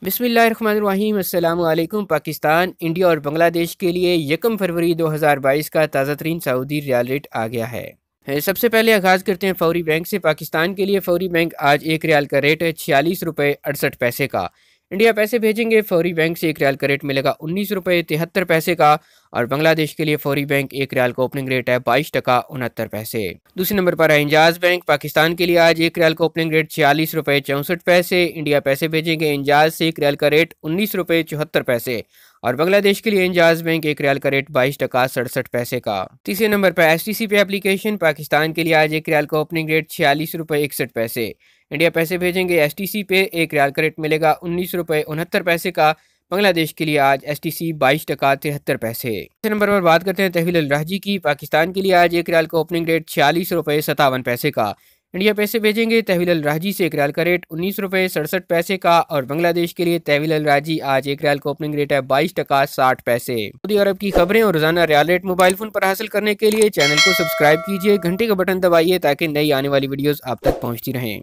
बिस्मिल्लाहिर्रहमानिर्रहीम। अस्सलामु अलैकुम। पाकिस्तान, इंडिया और बांग्लादेश के लिए 1 फरवरी 2022 का ताज़ा तरीन सऊदी रियाल रेट आ गया है। सबसे पहले आगाज़ करते हैं फौरी बैंक से। पाकिस्तान के लिए फौरी बैंक आज 1 रियाल का रेट है 46 रुपये 68 पैसे का। इंडिया पैसे भेजेंगे फौरी बैंक से 1 रियाल का रेट मिलेगा 19 रुपये 73 पैसे का। और बांग्लादेश के लिए फौरी बैंक 1 रियाल का ओपनिंग रेट है 22 टका 69 पैसे। दूसरे नंबर पर है इंजाज बैंक। पाकिस्तान के लिए आज 1 रियाल का ओपनिंग रेट 46 रुपये 64 पैसे। इंडिया पैसे भेजेंगे इंजाज से 1 रियाल का रेट 19 रुपये 74 पैसे। और बांग्लादेश के लिए इंजाज बैंक 1 रियाल का रेट 22 टका 67 पैसे का। तीसरे नंबर पर एसटीसी पे एप्लीकेशन। पाकिस्तान के लिए आज 1 रियाल का ओपनिंग रेट 46 रुपये 61 पैसे। इंडिया पैसे भेजेंगे एसटीसी पे 1 रियाल का रेट मिलेगा 19 रुपये 69 पैसे का। बांग्लादेश के लिए आज एसटीसी 22 टका 73 पैसे। तीसरे नंबर पर बात करते हैं तहवील अल राजी की। पाकिस्तान के लिए आज 1 रियाल का ओपनिंग रेट 46 रुपये 57 पैसे का। इंडिया पैसे भेजेंगे तहवील अल राजी से 1 रियाल का रेट 19 रुपये 67 पैसे का। और बांग्लादेश के लिए तहवील अल राजी आज 1 रियाल का ओपनिंग रेट है 22 टका 60 पैसे। सऊदी अरब की खबरें और रोजाना रियाल रेट मोबाइल फोन पर हासिल करने के लिए चैनल को सब्सक्राइब कीजिए, घंटे का बटन दबाइए ताकि नई आने वाली वीडियोस आप तक पहुंचती रहें।